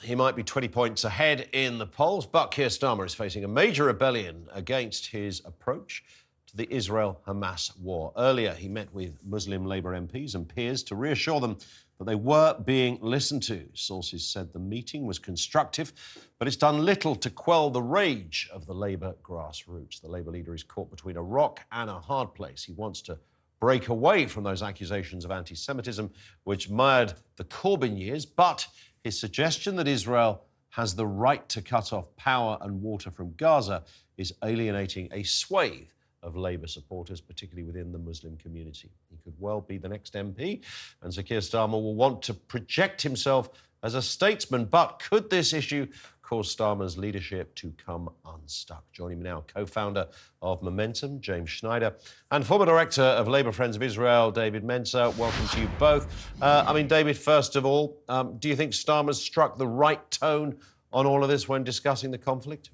he might be 20 points ahead in the polls, but Keir Starmer is facing a major rebellion against his approach to the Israel-Hamas war. Earlier, he met with Muslim Labour MPs and peers to reassure them that they were being listened to. Sources said the meeting was constructive, but it's done little to quell the rage of the Labour grassroots. The Labour leader is caught between a rock and a hard place. He wants to break away from those accusations of anti-Semitism which mired the Corbyn years, but his suggestion that Israel has the right to cut off power and water from Gaza is alienating a swathe of Labour supporters, particularly within the Muslim community. He could well be the next MP, and Sir Keir Starmer will want to project himself as a statesman. But could this issue cause Starmer's leadership to come unstuck? Joining me now, co-founder of Momentum, James Schneider, and former director of Labour Friends of Israel, David Mencer. Welcome to you both. David, first of all, do you think Starmer's struck the right tone on all of this when discussing the conflict?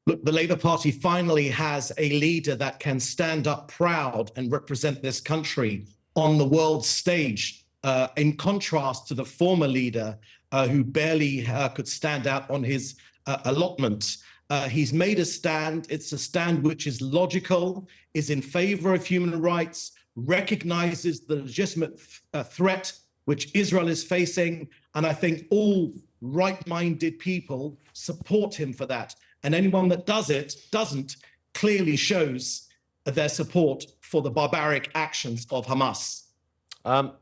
Look, the Labour Party finally has a leader that can stand up proud and represent this country on the world stage, in contrast to the former leader who barely could stand out on his allotment. He's made a stand. It's a stand which is logical, is in favour of human rights, recognises the legitimate threat which Israel is facing, and I think all right-minded people support him for that. And anyone that doesn't, clearly shows their support for the barbaric actions of Hamas.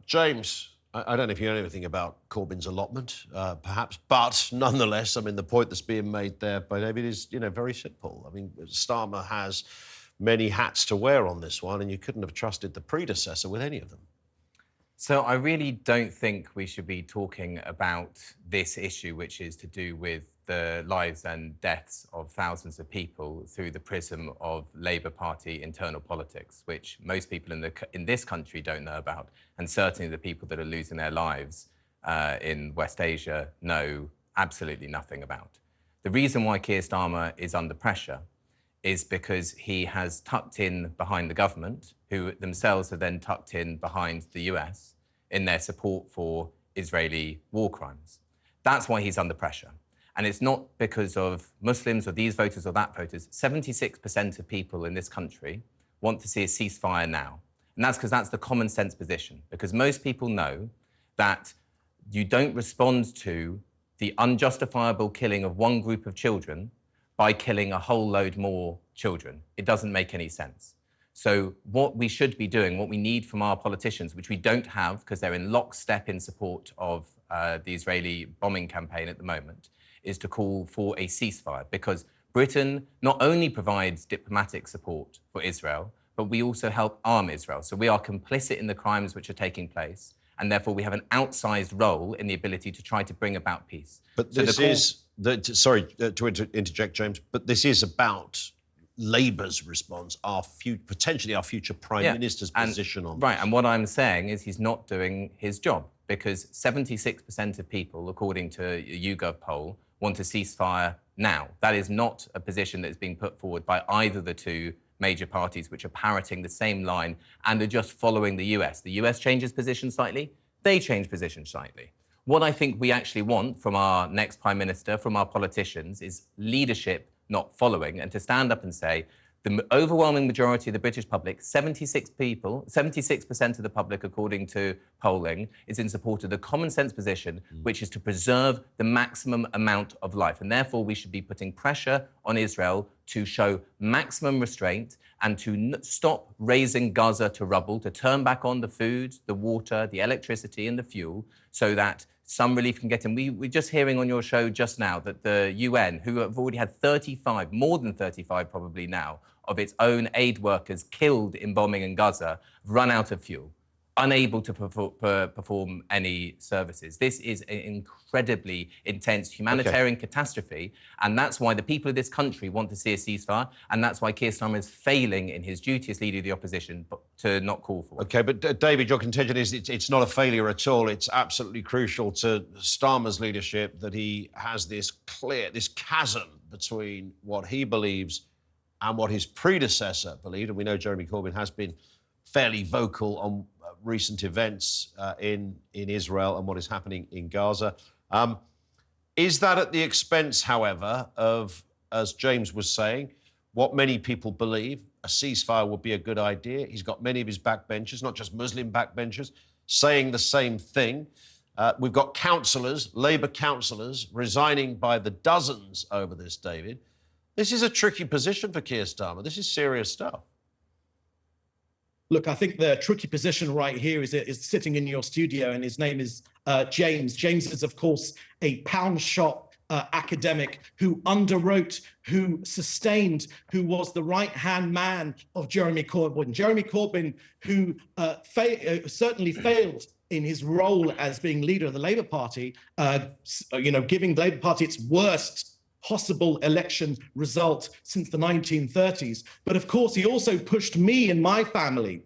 James, I don't know if you know anything about Corbyn's allotment, perhaps, but nonetheless, the point that's being made there by David is, very simple. Starmer has many hats to wear on this one, and you couldn't have trusted the predecessor with any of them. So I really don't think we should be talking about this issue, which is to do with the lives and deaths of thousands of people through the prism of Labour Party internal politics, which most people in this country don't know about, and certainly the people that are losing their lives in West Asia know absolutely nothing about. The reason why Keir Starmer is under pressure is because he has tucked in behind the government, who themselves are then tucked in behind the US in their support for Israeli war crimes. That's why he's under pressure. And it's not because of Muslims or these voters or that voters. 76% of people in this country want to see a ceasefire now. And that's because that's the common sense position. Because most people know that you don't respond to the unjustifiable killing of one group of children by killing a whole load more children. It doesn't make any sense. So what we should be doing, what we need from our politicians, which we don't have because they're in lockstep in support of the Israeli bombing campaign at the moment, is to call for a ceasefire, because Britain not only provides diplomatic support for Israel, but we also help arm Israel. So we are complicit in the crimes which are taking place, and therefore we have an outsized role in the ability to try to bring about peace. But sorry to interject, James, but this is about Labour's response, potentially our future Prime Minister's position on this. Right, and what I'm saying is he's not doing his job, because 76% of people, according to a YouGov poll, want a ceasefire now. That is not a position that is being put forward by either of the two major parties, which are parroting the same line and are just following the US. The US changes position slightly, they change position slightly. What I think we actually want from our next Prime Minister, from our politicians, is leadership, not following, and to stand up and say, the overwhelming majority of the British public, 76% of the public, according to polling, is in support of the common sense position, which is to preserve the maximum amount of life. And therefore, we should be putting pressure on Israel to show maximum restraint and to stop razing Gaza to rubble, to turn back on the food, the water, the electricity and the fuel, so that some relief can get in. We're just hearing on your show just now that the UN, who have already had 35, more than 35 probably now, of its own aid workers killed in bombing in Gaza, have run out of fuel, unable to perform any services. This is an incredibly intense humanitarian catastrophe, and that's why the people of this country want to see a ceasefire, and that's why Keir Starmer is failing in his duty as leader of the opposition to not call for it. OK, but David, your contention is it's not a failure at all. It's absolutely crucial to Starmer's leadership that he has this chasm between what he believes and what his predecessor believed. And we know Jeremy Corbyn has been fairly vocal on recent events in Israel and what is happening in Gaza. Is that at the expense, however, of, as James was saying, what many people believe, a ceasefire would be a good idea? He's got many of his backbenchers, not just Muslim backbenchers, saying the same thing. We've got councillors, Labour councillors, resigning by the dozens over this, David. This is a tricky position for Keir Starmer. This is serious stuff. Look, I think the tricky position right here is sitting in your studio, and his name is James. James is, of course, a pound shop academic who underwrote, who sustained, who was the right-hand man of Jeremy Corbyn. Jeremy Corbyn, who certainly failed in his role as being leader of the Labour Party, giving the Labour Party its worst possible election result since the 1930s. But of course, he also pushed me and my family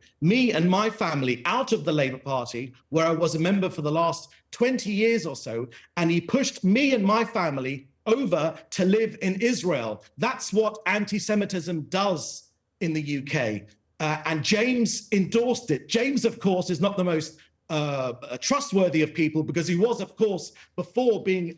out of the Labour Party, where I was a member for the last 20 years or so. And he pushed me and my family over to live in Israel. That's what anti-Semitism does in the UK. And James endorsed it. James, of course, is not the most trustworthy of people, because he was, of course, before being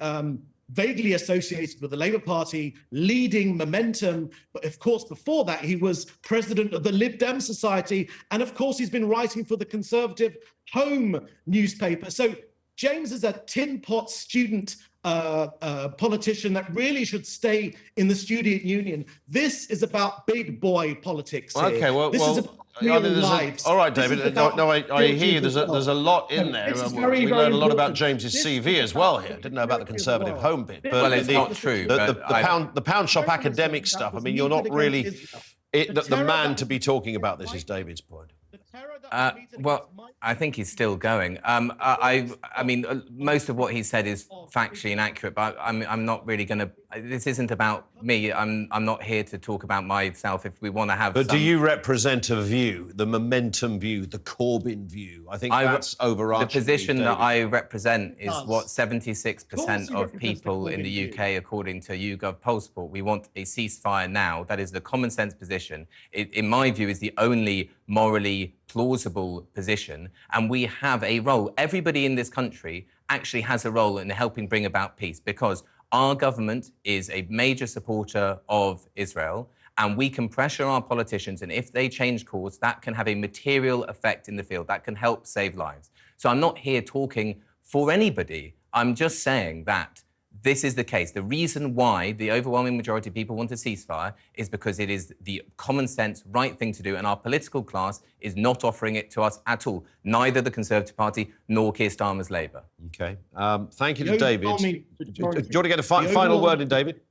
vaguely associated with the Labour Party, leading Momentum. But of course, before that, he was president of the Lib Dem Society. And of course, he's been writing for the Conservative Home newspaper. So James is a tin pot student politician that really should stay in the student union. This is about big boy politics here. Okay, well, this is about real lives. All right, David. I hear you. There's a lot in there. We learned a lot about James's CV as well here. Didn't know about the Conservative Home bit. But well, it's not true. The pound shop academic stuff. I mean, you're not really the man to be talking about this. Is David's point. Well, I think he's still going. I mean, most of what he said is factually inaccurate, but I'm not really going to. This isn't about me. I'm not here to talk about myself. If we want to have, but do you represent a view, the Momentum view, the Corbyn view? I think that's overarching. The position that I represent is what 76% of people in the UK, according to YouGov poll support. We want a ceasefire now. That is the common sense position. It, in my view, is the only morally plausible position, and we have a role. Everybody in this country actually has a role in helping bring about peace, because our government is a major supporter of Israel, and we can pressure our politicians, and if they change course, that can have a material effect in the field. That can help save lives. So I'm not here talking for anybody. I'm just saying that this is the case. The reason why the overwhelming majority of people want a ceasefire is because it is the common sense, right thing to do, and our political class is not offering it to us at all. Neither the Conservative Party nor Keir Starmer's Labour. OK. Thank you to David. Do you want to get a final word in, David?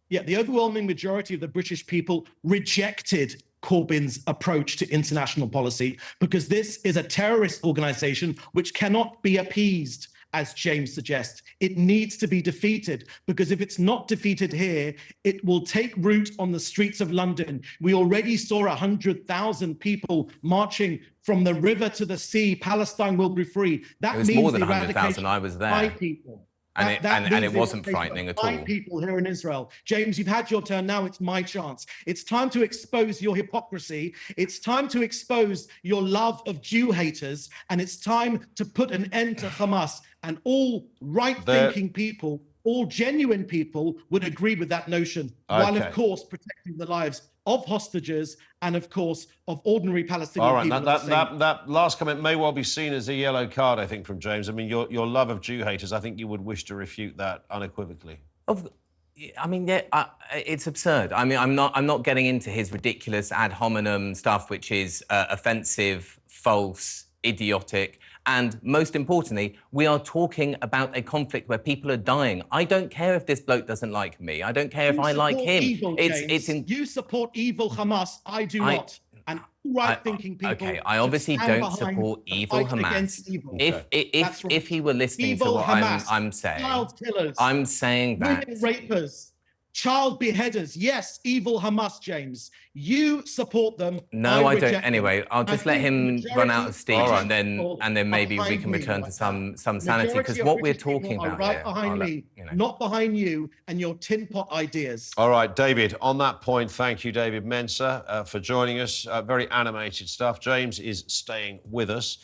Yeah, the overwhelming majority of the British people rejected Corbyn's approach to international policy, because this is a terrorist organisation which cannot be appeased, as James suggests. It needs to be defeated, because if it's not defeated here, it will take root on the streets of London. We already saw 100,000 people marching from the river to the sea. Palestine will be free. That it was means more than the 100,000. I was there. People. And it wasn't frightening at all. People here in Israel. James, you've had your turn. Now it's my chance. It's time to expose your hypocrisy. It's time to expose your love of Jew haters. And it's time to put an end to Hamas. And all right-thinking people, all genuine people would agree with that notion, while, of course, protecting the lives of hostages and, of course, of ordinary Palestinian people. All right, that last comment may well be seen as a yellow card, I think, from James. I mean, your love of Jew haters, I think you would wish to refute that unequivocally. I mean, yeah, it's absurd. I mean, I'm not getting into his ridiculous ad hominem stuff, which is offensive, false, idiotic. And most importantly, we are talking about a conflict where people are dying. I don't care if this bloke doesn't like me. I don't care if I like him. You support evil Hamas. I do not. And right-thinking people. Okay, I obviously don't support evil Hamas. If he were listening to what I'm saying, child killers, I'm saying that women rapers, child beheaders. Yes, evil Hamas, James. You support them. No, I don't. reject them. Anyway, I'll just let him run out of steam, majority and then maybe we can return to some sanity. Because what we're talking about right here, behind me, not behind you and your tin pot ideas. All right, David, on that point, thank you, David Mencer, for joining us. Very animated stuff. James is staying with us.